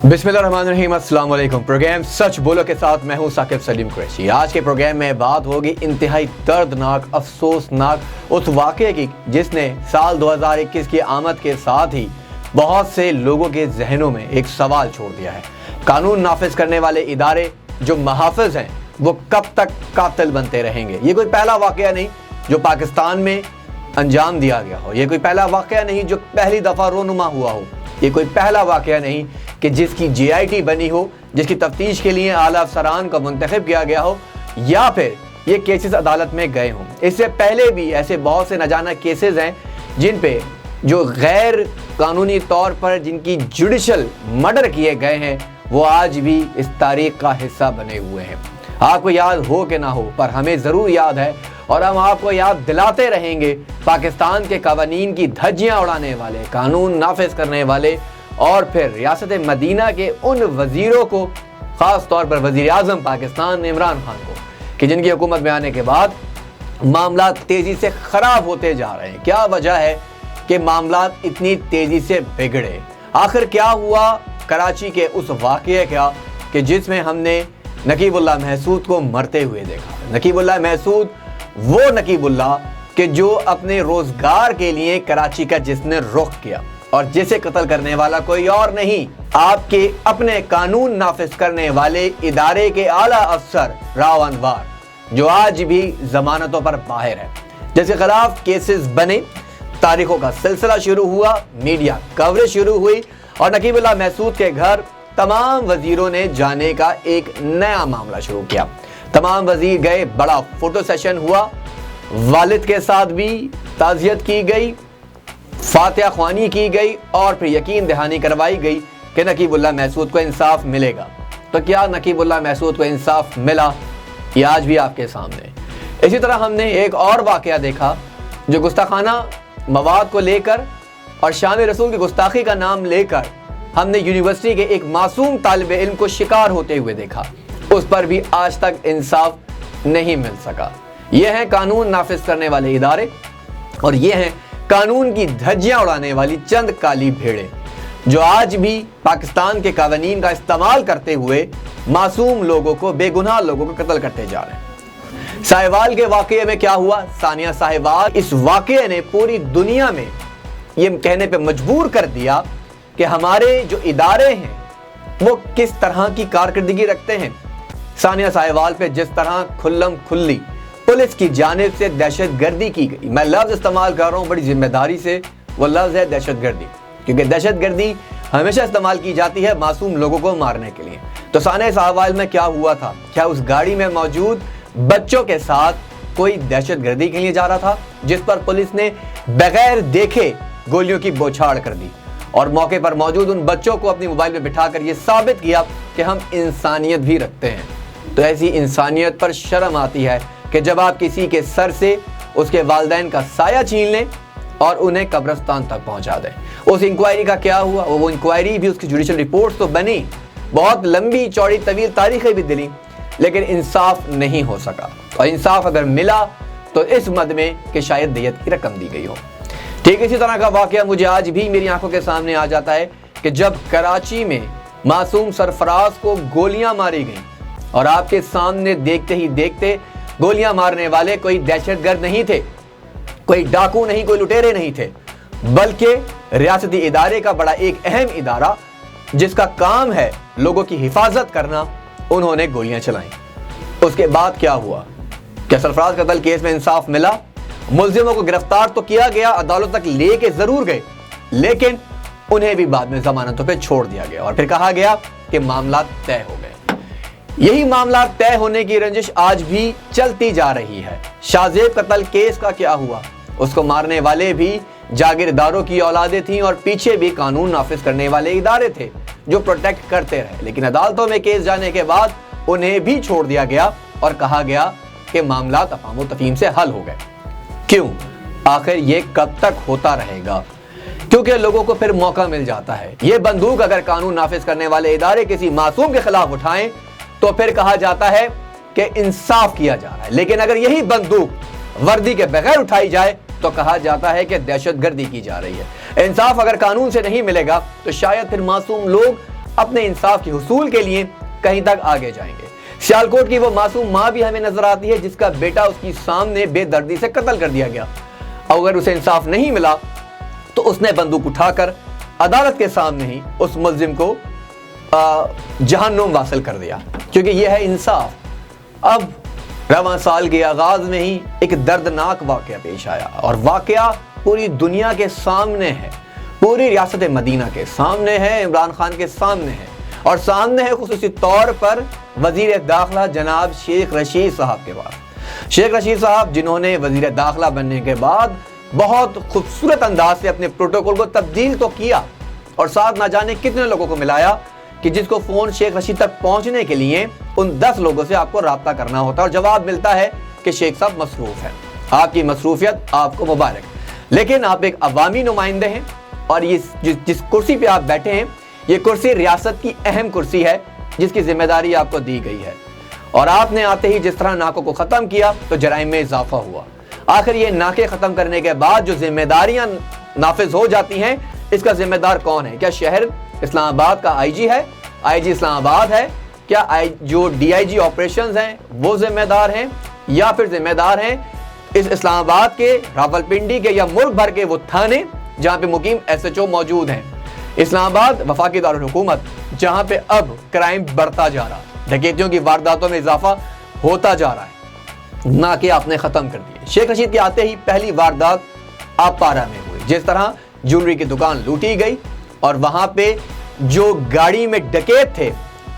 बिस्मिल्लाहिर्रहमानिर्रहीम, अस्सलाम वालेकुम। प्रोग्राम सच बोलो के साथ मैं हूं साकिब सलीम कुरैशी। आज के प्रोग्राम में बात होगी इंतहाई दर्दनाक, अफसोसनाक उस वाक़े की जिसने साल 2021 की आमद के साथ ही बहुत से लोगों के जहनों में एक सवाल छोड़ दिया है। कानून नाफिज करने वाले इदारे जो महाफिज हैं वो कब तक कातिल बनते रहेंगे? ये कोई पहला वाक़या नहीं जो पाकिस्तान में अंजाम दिया गया हो, ये कोई पहला वाक़या नहीं जो पहली दफ़ा रोनुमा हुआ हो, ये कोई पहला वाक़या नहीं कि जिसकी JIT बनी हो, जिसकी तफ्तीश के लिए आला अफसरान को मुंतखब किया गया हो, या फिर ये केसेस अदालत में गए हों। इससे पहले भी ऐसे बहुत से न जाना केसेस हैं जिन पे जो गैर कानूनी तौर पर जिनकी जुडिशल मर्डर किए गए हैं वो आज भी इस तारीख का हिस्सा बने हुए हैं। आपको याद हो कि ना हो, पर हमें ज़रूर याद है और हम आपको याद दिलाते रहेंगे। पाकिस्तान के कवानीन की धज्जियाँ उड़ाने वाले, कानून नाफिज करने वाले और फिर रियासत मदीना के उन वज़ीरों को, ख़ास तौर पर वज़ीर आज़म पाकिस्तान इमरान खान को, कि जिनकी हुकूमत में आने के बाद मामला तेज़ी से ख़राब होते जा रहे हैं। क्या वजह है कि मामला इतनी तेज़ी से बिगड़े? आखिर क्या हुआ कराची के उस वाक़ये का कि जिसमें हमने नकीबुल्लाह महसूद को मरते हुए देखा। नकीबुल्लाह महसूद वो नकीबुल्लाह कि जो अपने रोज़गार के लिए कराची का जिसने रुख किया और जिसे कत्ल करने वाला कोई और नहीं, आपके अपने कानून नाफिज करने वाले इदारे के आला अफसर राव अनवर, जो आज भी जमानतों पर बाहर है, जिसके खिलाफ केसेस बने, तारीखों का सिलसिला शुरू हुआ, मीडिया कवरेज शुरू हुई और नकीबुल्लाह महसूद के घर तमाम वजीरों ने जाने का एक नया मामला शुरू किया। तमाम वजीर गए, बड़ा फोटो सेशन हुआ, वालिद के साथ भी ताज़ियत की गई, फातिहा ख्वानी की गई और फिर यकीन दहानी करवाई गई कि नकीबुल्लाह महसूद को इंसाफ मिलेगा। तो क्या नकीबुल्लाह महसूद को इंसाफ मिला? ये आज भी आपके सामने। इसी तरह हमने एक और वाक़या देखा जो गुस्ताखाना मवाद को लेकर और शान रसूल की गुस्ताखी का नाम लेकर हमने यूनिवर्सिटी के एक मासूम तालिब इल्म को शिकार होते हुए देखा। उस पर भी आज तक इंसाफ नहीं मिल सका। ये हैं कानून नाफिज करने वाले इदारे और ये हैं कानून की धज्जियां उड़ाने वाली चंद काली भेड़ें जो आज भी पाकिस्तान के कानून का इस्तेमाल करते हुए मासूम लोगों को, बेगुनाह लोगों को कत्ल करते जा रहे हैं। साहिवाल के वाक़ये में क्या हुआ? सानिया साहिवाल, इस वाक़ये ने पूरी दुनिया में ये कहने पे मजबूर कर दिया कि हमारे जो इदारे हैं वो किस तरह की कारकर्दगी रखते हैं। सानिया साहिवाल पे जिस तरह खुल्लम खुल्ली पुलिस की जानिब से दहशतगर्दी की गई, मैं लफ्ज़ इस्तेमाल कर रहा हूँ बड़ी जिम्मेदारी से, वो लफ्ज़ है दहशतगर्दी, क्योंकि दहशतगर्दी हमेशा इस्तेमाल की जाती है मासूम लोगों को मारने के लिए। तो सानिया साहिवाल में क्या हुआ था? क्या उस गाड़ी में मौजूद बच्चों के साथ कोई दहशतगर्दी के लिए जा रहा था जिस पर पुलिस ने बगैर देखे गोलियों की बौछार कर दी और मौके पर मौजूद उन बच्चों को अपनी मोबाइल में बिठाकर ये साबित किया कि हम इंसानियत भी रखते हैं। तो ऐसी इंसानियत पर शर्म आती है कि जब आप किसी के सर से उसके वालिदैन का साया छीन लें और उन्हें कब्रिस्तान तक पहुंचा दें। उस इंक्वायरी का क्या हुआ? वो इंक्वायरी भी, उसकी जुडिशल रिपोर्ट तो बनी, बहुत लंबी चौड़ी तवील तारीखें भी दिली, लेकिन इंसाफ नहीं हो सका। और इंसाफ अगर मिला तो इस मद में कि शायद दियत की रकम दी गई हो। ठीक इसी तरह का वाक़या मुझे आज भी मेरी आंखों के सामने आ जाता है कि जब कराची में मासूम सरफराज को गोलियां मारी गईं और आपके सामने देखते ही देखते गोलियां मारने वाले कोई दहशतगर्द नहीं थे, कोई डाकू नहीं, कोई लुटेरे नहीं थे, बल्कि रियासती इदारे का बड़ा एक अहम इदारा जिसका काम है लोगों की हिफाजत करना, उन्होंने गोलियां चलाई। उसके बाद क्या हुआ? क्या सरफराज कत्ल केस में इंसाफ मिला? मुल्जिमों को गिरफ्तार तो किया गया, अदालत तक लेके जरूर गए, लेकिन उन्हें भी बाद में जमानतों पे छोड़ दिया गया और फिर कहा गया कि मामला तय हो गए। यही मामला तय होने की रंजिश आज भी चलती जा रही है। शाहजेब कत्ल केस का क्या हुआ? उसको मारने वाले भी जागीरदारों की औलादें थीं और पीछे भी कानून नाफिज करने वाले इदारे थे जो प्रोटेक्ट करते रहे, लेकिन अदालतों में केस जाने के बाद उन्हें भी छोड़ दिया गया और कहा गया कि मामला तफाहम तफहीम से हल हो गए। क्यों? आखिर ये कब तक होता रहेगा? क्योंकि लोगों को फिर मौका मिल जाता है। ये बंदूक अगर कानून नाफिज करने वाले इदारे किसी मासूम के खिलाफ उठाएं तो फिर कहा जाता है कि इंसाफ किया जा रहा है, लेकिन अगर यही बंदूक वर्दी के बगैर उठाई जाए तो कहा जाता है कि दहशतगर्दी की जा रही है। इंसाफ अगर कानून से नहीं मिलेगा तो शायद फिर मासूम लोग اپنے انصاف کے حصول کے لیے کہیں تک آگے جائیں گے۔ سیالکوٹ کی وہ معصوم ماں بھی ہمیں نظر آتی ہے جس کا بیٹا اس کی سامنے بے دردی سے قتل کر دیا گیا، اگر اسے انصاف نہیں ملا تو اس نے بندوق اٹھا کر عدالت کے سامنے ہی اس ملزم کو جہنم واصل کر دیا، کیونکہ یہ ہے انصاف۔ اب رواں سال کے آغاز میں ہی ایک دردناک واقعہ پیش آیا، اور واقعہ پوری دنیا کے سامنے ہے، پوری ریاست مدینہ کے سامنے ہے، عمران خان کے سامنے ہے، اور سامنے ہے خصوصی طور پر وزیر داخلہ جناب شیخ رشید صاحب کے بعد۔ شیخ رشید صاحب جنہوں نے وزیر داخلہ بننے کے بعد بہت خوبصورت انداز سے اپنے پروٹوکول کو تبدیل تو کیا، اور ساتھ نہ جانے کتنے لوگوں کو ملایا کہ جس کو فون شیخ رشید تک پہنچنے کے لیے ان 10 لوگوں سے آپ کو رابطہ کرنا ہوتا ہے، اور جواب ملتا ہے کہ شیخ صاحب مصروف ہیں۔ آپ کی مصروفیت آپ کو مبارک، لیکن آپ ایک عوامی نمائندے ہیں، اور جس کرسی پہ آپ بیٹھے ہیں یہ کرسی ریاست کی اہم کرسی ہے جس کی ذمہ داری آپ کو دی گئی ہے، اور آپ نے آتے ہی جس طرح ناکوں کو ختم کیا تو جرائم میں اضافہ ہوا۔ آخر یہ ناکے ختم کرنے کے بعد جو ذمہ داریاں نافذ ہو جاتی ہیں اس کا ذمہ دار کون ہے؟ کیا شہر اسلام آباد کا آئی جی ہے؟ آئی جی اسلام آباد ہے؟ کیا جو ڈی آئی جی آپریشنز ہیں وہ ذمہ دار ہیں، یا پھر ذمہ دار ہیں اس اسلام آباد کے، راولپنڈی کے، یا ملک بھر کے وہ تھانے جہاں پہ مقیم ایس ایچ او موجود ہیں؟ اسلام آباد وفاقی دارالحکومت جہاں پہ اب کرائم بڑھتا جا رہا، ڈکیتیوں کی وارداتوں میں اضافہ ہوتا جا رہا ہے، نہ کہ آپ نے ختم کر دیے۔ شیخ رشید کے آتے ہی پہلی واردات آپ پارا میں ہوئی، جس طرح جولری کی دکان لوٹی گئی، اور وہاں پہ جو گاڑی میں ڈکیت تھے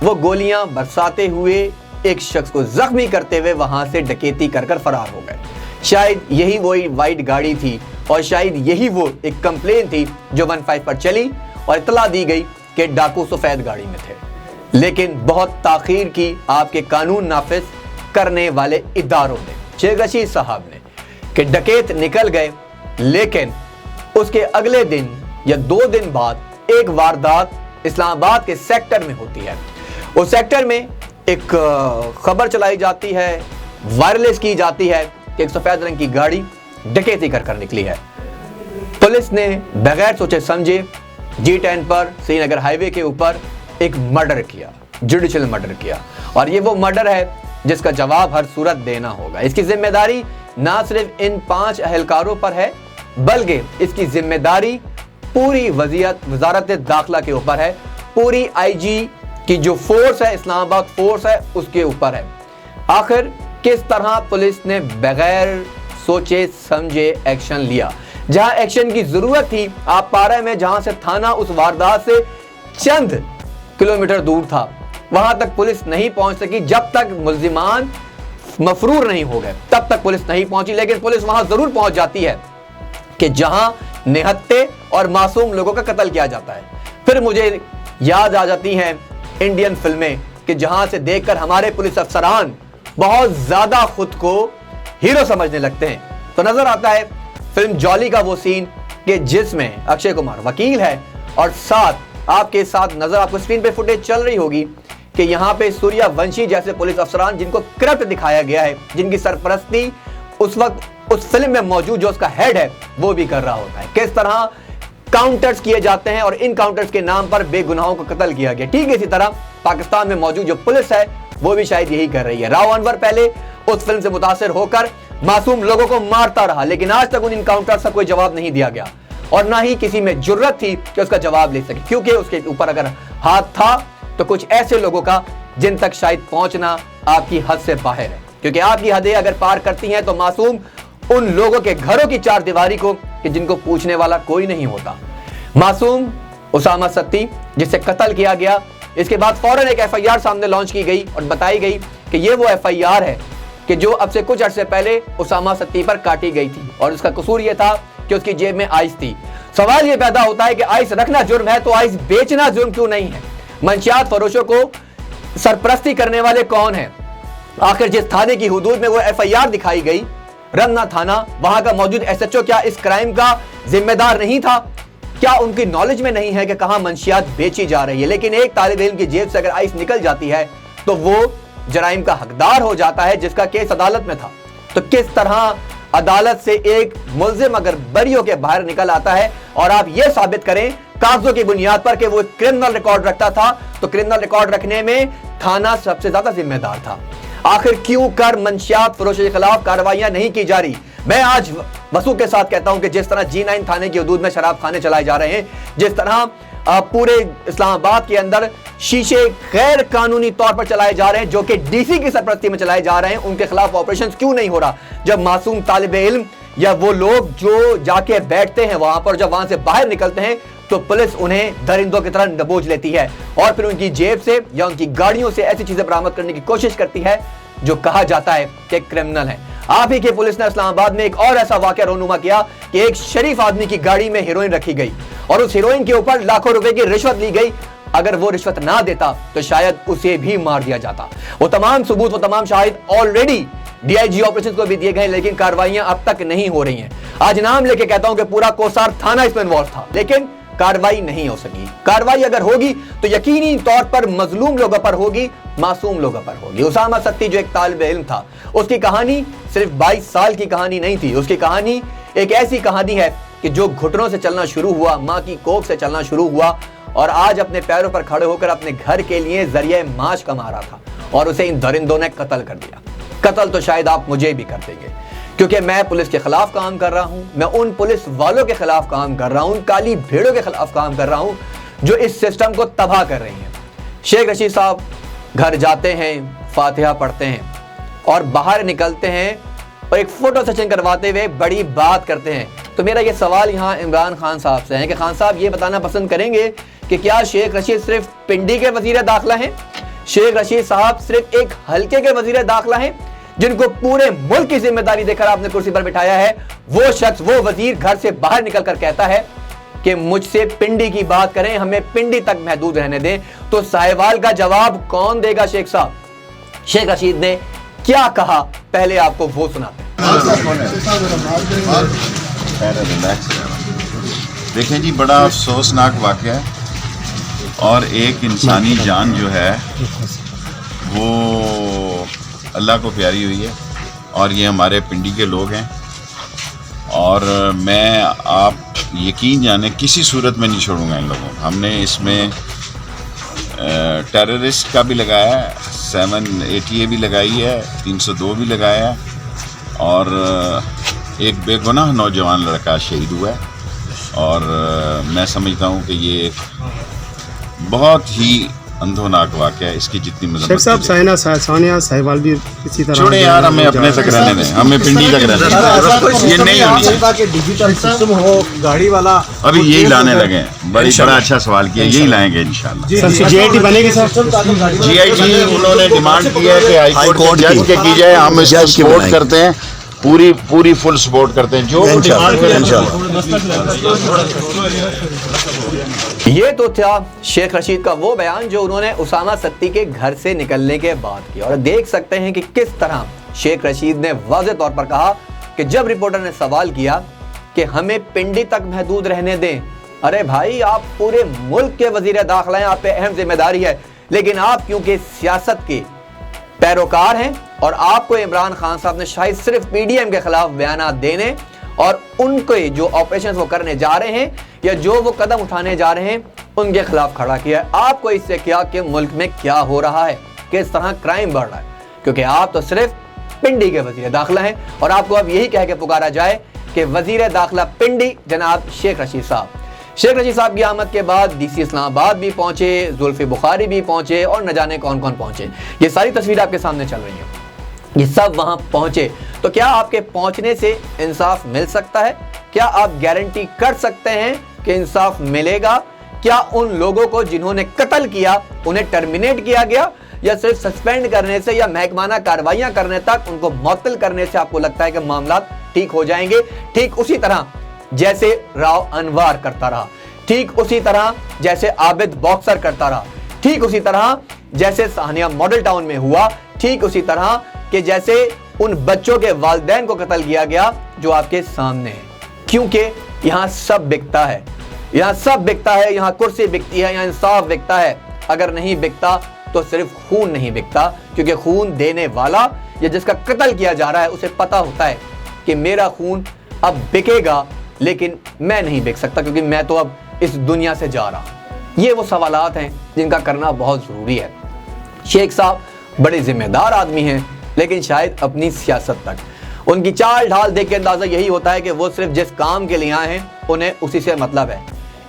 وہ گولیاں برساتے ہوئے ایک شخص کو زخمی کرتے ہوئے وہاں سے ڈکیتی کر کر فرار ہو گئے۔ شاید یہی وہی وائٹ گاڑی تھی، اور شاید یہی وہ ایک کمپلین تھی جو 15 پر چلی اور اطلاع دی گئی کہ ڈاکو سفید گاڑی میں تھے، لیکن بہت تاخیر کی آپ کے قانون نافذ کرنے والے اداروں نے، شیخ رشید صاحب نے، کہ ڈکیت نکل گئے، لیکن اس کے اگلے دن یا 2 دن بعد ایک واردات اسلام آباد کے سیکٹر میں ہوتی ہے۔ اس سیکٹر میں ایک خبر چلائی جاتی ہے، وائرلیس کی جاتی ہے کہ ایک سفید رنگ کی گاڑی ڈکیتی کر کر نکلی ہے۔ پولیس نے بغیر سوچے سمجھے G10 پر سری نگر ہائی وے کے اوپر ایک مرڈر کیا، جوڈیشل مرڈر کیا، اور یہ وہ مرڈر ہے جس کا جواب ہر صورت دینا ہوگا۔ اس کی ذمہ داری نہ صرف ان 5 اہلکاروں پر ہے، بلکہ اس کی ذمہ داری پوری وزارت داخلہ کے اوپر ہے، پوری آئی جی کی جو فورس ہے، اسلام آباد فورس ہے، اس کے اوپر ہے۔ آخر کس طرح پولیس نے بغیر سوچے سمجھے ایکشن لیا؟ جہاں ایکشن کی ضرورت تھی، آپ پارہ میں جہاں سے تھانہ اس واردات سے چند کلومیٹر دور تھا، وہاں تک پولیس نہیں پہنچ سکی جب تک ملزمان مفرور نہیں ہو گئے، تب تک پولیس نہیں پہنچی۔ لیکن پولیس وہاں ضرور پہنچ جاتی ہے کہ جہاں نہتے اور معصوم لوگوں کا قتل کیا جاتا ہے۔ پھر مجھے یاد آ جاتی ہیں انڈین فلمیں کہ جہاں سے دیکھ کر ہمارے پولیس افسران بہت زیادہ خود کو ہیرو سمجھنے لگتے ہیں۔ تو نظر آتا ہے فلم جولی کا وہ سین کہ جس میں اکشے کمار وکیل ہے، اور ساتھ آپ کے ساتھ نظر آپ کو اسکرین پہ فوٹیج چل رہی ہوگی کہ یہاں پہ سوریا ونشی جیسے پولیس افسران جن کو کرپٹ دکھایا گیا ہے، جن کی سرپرستی اس وقت اس فلم میں موجود جو اس کا ہیڈ ہے وہ بھی کر رہا ہوتا ہے، کس طرح کاؤنٹرز کیے جاتے ہیں اور ان کاؤنٹرز کے نام پر بے گناہوں کو قتل کیا گیا۔ ٹھیک اسی طرح پاکستان میں موجود جو پولیس ہے وہ بھی شاید یہی کر رہی ہے۔ راؤ انور پہلے اس فلم سے متاثر ہو کر معصوم لوگوں کو مارتا رہا، لیکن آج تک ان انکاؤنٹر سے کوئی جواب نہیں دیا گیا، اور نہ ہی کسی میں جرت تھی کہ اس کا جواب لے سکے، کیونکہ اس کے اوپر اگر ہاتھ تھا تو کچھ ایسے لوگوں کا جن تک شاید پہنچنا آپ کی حد سے باہر ہے، کیونکہ آپ کی حدیں اگر پار کرتی ہیں تو معصوم ان لوگوں کے گھروں کی 4 دیواری کو کہ جن کو پوچھنے والا کوئی نہیں ہوتا۔ معصوم اسامہ ستی جس سے قتل کیا گیا، اس کے بعد فوراً ایک ایف آئی آر سامنے لانچ کی گئی اور بتائی گئی کہ یہ وہ ایف آئی آر ہے کہ جو اب سے کچھ عرصے پہلے اسامہ ستی پر کاٹی گئی تھی، اور اس کا قصور یہ تھا کہ اس کی جیب میں آئس تھی۔ سوال یہ پیدا ہوتا ہے کہ آئس رکھنا جرم ہے تو آئس بیچنا جرم کیوں نہیں ہے؟ منشیات فروشوں کو سرپرستی کرنے والے کون ہیں؟ آخر جس تھانے کی حدود میں وہ ایف آئی آر دکھائی گئی، رمنا تھانہ، وہاں کا موجود ایس ایچ او کیا اس کرائم کا ذمہ دار نہیں تھا؟ کیا ان کی نالج میں نہیں ہے کہ کہاں منشیات بیچی جا رہی ہے؟ لیکن ایک طالب علم کی جیب سے اگر آئس نکل جاتی ہے تو وہ جرائم کا حقدار ہو جاتا ہے جس کا کیس عدالت میں تھا۔ تو کس طرح عدالت سے ایک ملزم اگر بری ہو کے باہر نکل آتا ہے اور آپ یہ ثابت کریں कागजों की बुनियाद पर कि वो क्रिमिनल रिकॉर्ड रखता था, तो क्रिमिनल रिकॉर्ड रखने में थाना सबसे ज्यादा जिम्मेदार था। आखिर क्यों कर मंशियात फरोशों के खिलाफ कार्रवाइयां नहीं की जा रही? मैं आज वसूख के साथ कहता हूं कि जिस तरह G9 थाने की हदूद में शराब खाने चलाए जा रहे हैं, जिस तरह पूरे इस्लामाबाद के अंदर शीशे गैर कानूनी तौर पर चलाए जा रहे हैं, जो कि डीसी की सरपरस्ती में चलाए जा रहे हैं, उनके खिलाफ ऑपरेशन क्यों नहीं हो रहा? जब मासूम तालिब इल्म या वो लोग जो जाके बैठते हैं वहां पर, जब वहां से बाहर निकलते हैं तो पुलिस उन्हें दरिंदों की तरह दबोच लेती है और फिर उनकी जेब से या उनकी गाड़ियों से ऐसी चीजें बरामद करने की कोशिश करती है जो कहा जाता है कि क्रिमिनल है। आप ही की पुलिस ने इस्लामाबाद में एक और ऐसा वाकया रोनुमा किया कि एक शरीफ आदमी की गाड़ी में हेरोइन रखी गई और उस हेरोइन के ऊपर लाखों रुपए की रिश्वत ली गई। अगर वो रिश्वत ना देता तो शायद उसे भी मार दिया जाता। वो तमाम सबूत, वो तमाम शाहिद ऑलरेडी डीआईजी ऑपरेशन को भी दिए गए, लेकिन कार्रवाइयां अब तक नहीं हो रही हैं। आज नाम लेके कहता हूं कि पूरा कोसार थाना इसमें इन्वॉल्व था, लेकिन कार्रवाई नहीं हो सकी। कार्रवाई अगर होगी तो यकीनी तौर पर मजलूम लोगों पर होगी, मासूम लोगों पर होगी। उसामा सत्ती जो एक तालिब इल्म था, उसकी कहानी सिर्फ 22 साल की कहानी नहीं थी। उसकी कहानी एक ऐसी कहानी है कि जो घुटनों से चलना शुरू हुआ, माँ की कोख से चलना शुरू हुआ और आज अपने पैरों पर खड़े होकर अपने घर के लिए जरिए माश कमा रहा था और उसे इन दरिंदों ने कत्ल कर दिया। कत्ल तो शायद आप मुझे भी कर देंगे, क्योंकि मैं पुलिस के खिलाफ काम कर रहा हूं। मैं उन पुलिस वालों के खिलाफ काम कर रहा हूं, उन काली भेड़ों के खिलाफ काम कर रहा हूं जो इस सिस्टम को तबाह कर रही हैं। शेख रशीद साहब घर जाते हैं, फातिहा पढ़ते हैं और बाहर निकलते हैं और एक फोटो सेशन करवाते हुए बड़ी बात करते हैं। तो मेरा ये सवाल यहाँ इमरान खान साहब से है कि खान साहब ये बताना पसंद करेंगे कि क्या शेख रशीद सिर्फ पिंडी के वजीर दाखिला हैं? शेख रशीद साहब सिर्फ एक हल्के के वजीर दाखिला हैं जिनको पूरे मुल्क की जिम्मेदारी देकर आपने कुर्सी पर बिठाया है? वो शख्स, वो वजीर घर से बाहर निकलकर कहता है कि मुझसे पिंडी की बात करें, हमें पिंडी तक महदूद रहने दें, तो साहिवाल का जवाब कौन देगा? शेख साहब, शेख रशीद ने क्या कहा, पहले आपको वो सुनाते हैं। देखें जी, बड़ा अफसोसनाक वाक़या है और एक इंसानी जान जो है वो अल्लाह को प्यारी हुई है और ये हमारे पिंडी के लोग हैं। और मैं, आप यकीन जाने, किसी सूरत में नहीं छोड़ूंगा इन लोगों को। हमने इसमें टेररिस्ट का भी लगाया है, 780A भी लगाई है, 302 भी लगाया है और एक बेगुनाह नौजवान लड़का शहीद हुआ है। और मैं समझता हूँ कि ये एक बहुत ही अंधोनाक वाक़या है। इसकी जितनी मदद शेख साहब, सानिया साहिवाल भी इसी तरह छोड़े यार, हमें अपने तक रहने दें, हमें पिंडी तक रहने दें। ये नहीं होनी चाहिए। डिजिटल सिस्टम हो, गाड़ी वाला अभी यही लाने लगे हैं। बड़ा अच्छा सवाल किया, यही लाएंगे इंशाल्लाह। GIT बनेगी सर? GIT उन्होंने डिमांड की है कि हाई कोर्ट जज के की जाए। हम इसको सपोर्ट करते हैं, पूरी फुल सपोर्ट करते हैं, जो डिमांड करें इंशाल्लाह। ये तो था शेख रशीद का वो बयान जो उन्होंने उसामा सत्ती के घर से निकलने के बाद किया। और देख सकते हैं कि किस तरह शेख रशीद ने वाज़ेह तौर पर कहा कि जब रिपोर्टर ने सवाल किया कि हमें पिंडी तक महदूद रहने दें, अरे भाई, आप पूरे मुल्क के वजीर दाखिला हैं, आप पे अहम जिम्मेदारी है, लेकिन आप क्योंकि सियासत के पैरोकार हैं और आपको इमरान खान साहब ने शायद सिर्फ PDM के खिलाफ बयान देने और उनके जो ऑपरेशन वो करने जा रहे हैं या जो वो कदम उठाने जा रहे हैं उनके खिलाफ खड़ा किया है। आपको इससे क्या कि मुल्क में क्या हो रहा है, किस तरह क्राइम बढ़ रहा है, क्योंकि आप तो सिर्फ पिंडी के वजीर दाखिला हैं और आपको अब यही कह के पुकारा जाए कि वजीर दाखिला पिंडी जनाब शेख रशीद साहब। शेख रशीद साहब की आमद के बाद DC इस्लामाबाद भी पहुंचे, जुल्फी बुखारी भी पहुंचे और न जाने कौन कौन पहुंचे। ये सारी तस्वीरें आपके सामने चल रही हैं, ये सब वहां पहुंचे। तो क्या आपके पहुंचने से इंसाफ मिल सकता है? क्या आप गारंटी कर सकते हैं कि इंसाफ मिलेगा? क्या उन लोगों को जिन्होंने कत्ल किया उन्हें टर्मिनेट किया गया, या सिर्फ सस्पेंड करने से या महकमाना कार्रवाइयां करने तक, उनको मुअत्तल करने से आपको लगता है कि मामला ठीक हो जाएंगे? ठीक उसी तरह जैसे राव अनवार करता रहा, ठीक उसी तरह जैसे आबिद बॉक्सर करता रहा, ठीक उसी तरह जैसे सानिया मॉडल टाउन में हुआ, ठीक उसी तरह कि जैसे उन बच्चों के वालिदैन को कत्ल किया गया जो आपके सामने है। क्योंकि यहाँ सब बिकता है, यहाँ सब बिकता है, यहाँ कुर्सी बिकती है, यहाँ इंसाफ बिकता है। अगर नहीं बिकता तो सिर्फ खून नहीं बिकता, क्योंकि खून देने वाला या जिसका कत्ल किया जा रहा है उसे पता होता है कि मेरा खून अब बिकेगा, लेकिन मैं नहीं बिक सकता, क्योंकि मैं तो अब इस दुनिया से जा रहा? ये वो सवालात हैं जिनका करना बहुत ज़रूरी है। शेख साहब बड़े ज़िम्मेदार आदमी हैं, लेकिन शायद अपनी सियासत तक। उनकी चाल ढाल देख के अंदाज़ा यही होता है कि वो सिर्फ जिस काम के लिए आए हैं उन्हें उसी से मतलब है।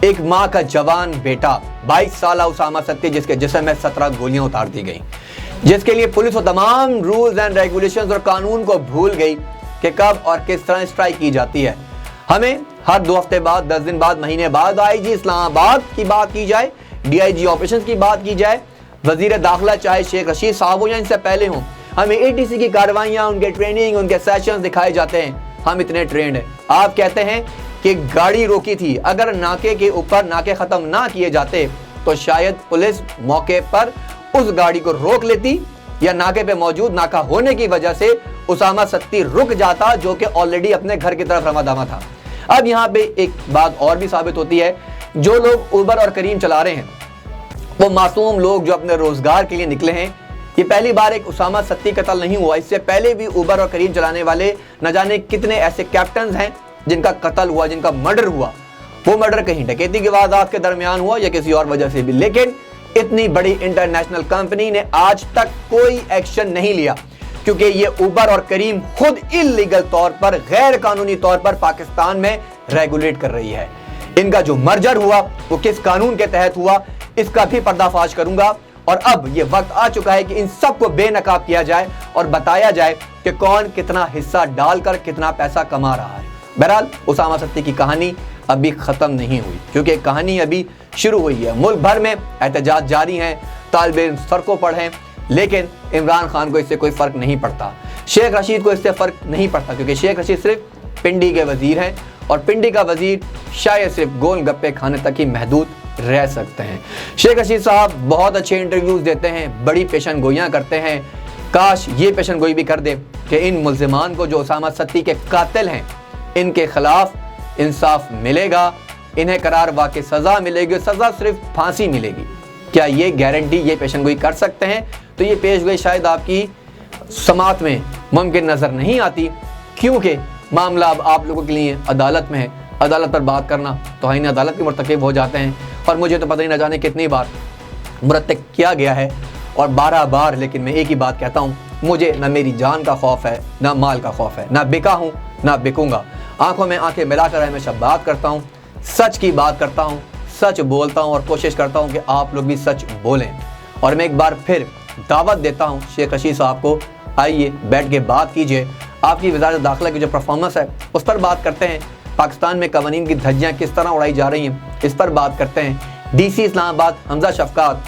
एक माँ का जवान बेटा 22 साल उसामा सत्ती, जिसके जिस्म में 17 गोलियां उतार दी गई, जिसके लिए पुलिस वो तमाम रूल्स एंड रेगुलेशंस और कानून को भूल गई कि कब और किस तरह स्ट्राइक की जाती है। हमें हर 2 हफ्ते बाद, 10 दिन बाद, महीने बाद आईजी इस्लामाबाद की बात की जाए, DIG ऑपरेशन की बात की जाए, वजीर दाखिला चाहे शेख रशीद साहब हो या इनसे पहले हों, हमें ATC की कार्रवाइयाँ, उनके ट्रेनिंग, उनके सेशंस दिखाए जाते हैं। हम इतने ट्रेंड हैं। आप कहते हैं कि गाड़ी रोकी थी, अगर नाके के ऊपर नाके ख़त्म ना किए जाते तो शायद पुलिस मौके पर उस गाड़ी को रोक लेती, या नाके पे मौजूद नाका होने की वजह से उसामा सत्ती रुक जाता, जो कि ऑलरेडी अपने घर की तरफ रवादावा था। अब यहाँ पे एक बात और भी साबित होती है, जो लोग उबर और करीम चला रहे हैं वो मासूम लोग जो अपने रोजगार के लिए निकले हैं। ये पहली बार एक उसामा सत्ती कत्ल नहीं हुआ, इससे पहले भी उबर और करीम चलाने वाले न जाने कितने ऐसे कैप्टन हैं जिनका कत्ल हुआ, जिनका मर्डर हुआ। वो मर्डर कहीं डकैती की वारदात के दरमियान हुआ या किसी और वजह से भी, लेकिन इतनी बड़ी इंटरनेशनल कंपनी ने आज तक कोई एक्शन नहीं लिया, क्योंकि ये उबर और करीम खुद इल्लीगल तौर पर, गैर कानूनी तौर पर पाकिस्तान में रेगुलेट कर रही है। इनका जो मर्जर हुआ वो किस कानून के तहत हुआ, इसका भी पर्दाफाश करूंगा। और अब ये वक्त आ चुका है कि इन सबको बेनकाब किया जाए और बताया जाए कि कौन कितना हिस्सा डालकर कितना पैसा कमा रहा है। बहरहाल उसामा सत्ती की कहानी अभी ख़त्म नहीं हुई, क्योंकि कहानी अभी शुरू हुई है। मुल्क भर में एहतजाज जारी हैं, तालिब इल्म सड़कों पर हैं, लेकिन इमरान खान को इससे कोई फ़र्क नहीं पड़ता, शेख रशीद को इससे फ़र्क नहीं पड़ता, क्योंकि शेख रशीद सिर्फ पिंडी के वज़ीर हैं और पिंडी का वज़ीर शायद सिर्फ गोल गप्पे खाने तक ही महदूद रह सकते हैं। शेख रशीद साहब बहुत अच्छे इंटरव्यूज़ देते हैं, बड़ी पेशन गोइयाँ करते हैं। काश ये पेशन गोई भी कर दे कि इन मुल्ज़िमान को जो उसामा सत्ती के कातिल हैं, इनके खिलाफ इंसाफ मिलेगा, इन्हें करार वाक़ई सज़ा मिलेगी, सज़ा सिर्फ फांसी मिलेगी। क्या ये गारंटी ये पेशन गोई कर सकते हैं? तो ये पेश गोई शायद आपकी समात में मुमकिन नज़र नहीं आती, क्योंकि मामला अब आप लोगों के लिए अदालत में है। अदालत पर बात करना तो आईन अदालत के मुर्तकिब हो जाते हैं, और मुझे तो पता ही ना जाने कितनी बार मुरतब किया गया है और 12 बार। लेकिन मैं एक ही बात कहता हूँ, मुझे ना मेरी जान का खौफ है, ना माल का खौफ है, ना बिका हूँ ना बिकूंगा। आंखों में आंखें मिलाकर हमेशा बात करता हूँ, सच की बात करता हूँ, सच बोलता हूँ और कोशिश करता हूँ कि आप लोग भी सच बोलें। और मैं एक बार फिर दावत देता हूँ शेख रशीद साहब को, आइए बैठ के बात कीजिए। आपकी वज़ारत दाखिला की जो परफॉर्मेंस है उस पर बात करते हैं। पाकिस्तान में कवानीन की धज्जियाँ किस तरह उड़ाई जा रही हैं, इस पर बात करते हैं। DC इस्लामाबाद हमजा शफकात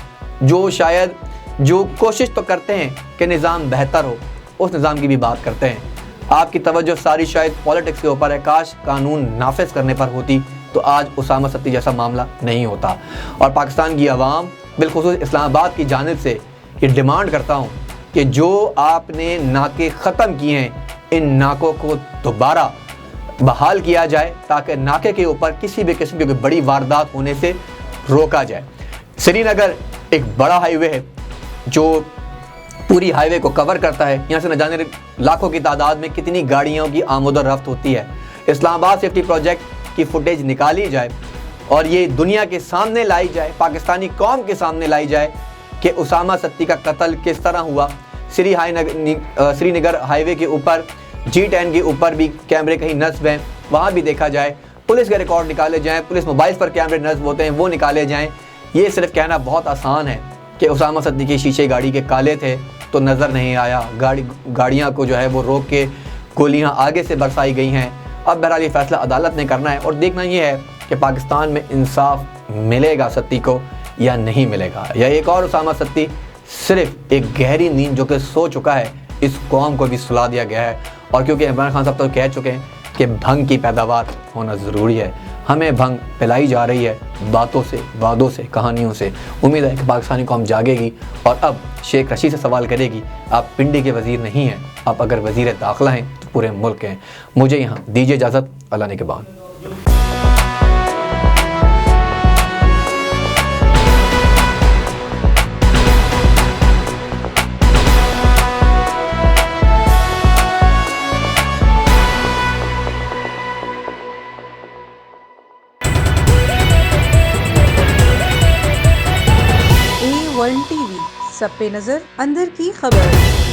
जो कोशिश तो करते हैं कि निज़ाम बेहतर हो, उस निज़ाम की भी बात करते हैं। आपकी तवज्जो सारी शायद पॉलिटिक्स के ऊपर है, काश कानून नाफिज करने पर होती तो आज उसामा सत्ती जैसा मामला नहीं होता। और पाकिस्तान की आवाम, बिलखुसूस इस्लामाबाद की जानिब से ये डिमांड करता हूँ कि जो आपने नाके ख़त्म किए हैं, इन नाकों को दोबारा बहाल किया जाए, ताकि नाके के ऊपर किसी भी किस्म की बड़ी वारदात होने से रोका जाए। श्रीनगर एक बड़ा हाईवे है जो पूरी हाईवे को कवर करता है। यहाँ से न जाने लाखों की तादाद में कितनी गाड़ियों की आमद और रफ्त होती है। इस्लामाबाद सेफ्टी प्रोजेक्ट की फुटेज निकाली जाए और ये दुनिया के सामने लाई जाए, पाकिस्तानी कौम के सामने लाई जाए कि उसामा सत्ती का कत्ल किस तरह हुआ। श्रीनगर हाईवे के ऊपर G10 के ऊपर भी कैमरे कहीं नस्ब हैं, वहाँ भी देखा जाए। पुलिस के रिकॉर्ड निकाले जाएँ, पुलिस मोबाइल पर कैमरे नस्ब होते हैं वो निकाले जाएँ। ये सिर्फ कहना बहुत आसान है कि उसामा सत्ती के शीशे गाड़ी के काले थे तो नज़र नहीं आया, गाड़ियाँ को जो है वो रोक के गोलियाँ आगे से बरसाई गई हैं। अब बहरहाल ये फैसला अदालत ने करना है और देखना ये है कि पाकिस्तान में इंसाफ मिलेगा सत्ती को या नहीं मिलेगा, या एक और उसामा सत्ती सिर्फ एक गहरी नींद जो कि सो चुका है, इस कौम को भी सुला दिया गया है। और क्योंकि इमरान खान साहब तो कह चुके हैं कि भंग की पैदावार होना ज़रूरी है, हमें भंग पिलाई जा रही है बातों से, वादों से, कहानियों से। उम्मीद है कि पाकिस्तानी कौम जागेगी और अब शेख रशीद से सवाल करेगी, आप पिंडी के वज़ीर नहीं हैं, आप अगर वज़ीर दाखिला हैं तो पूरे मुल्क हैं। मुझे यहाँ दीजिए इजाज़त, अल्लाह ने के बाद। ون ٹی وی، سب پہ نظر، اندر کی خبر۔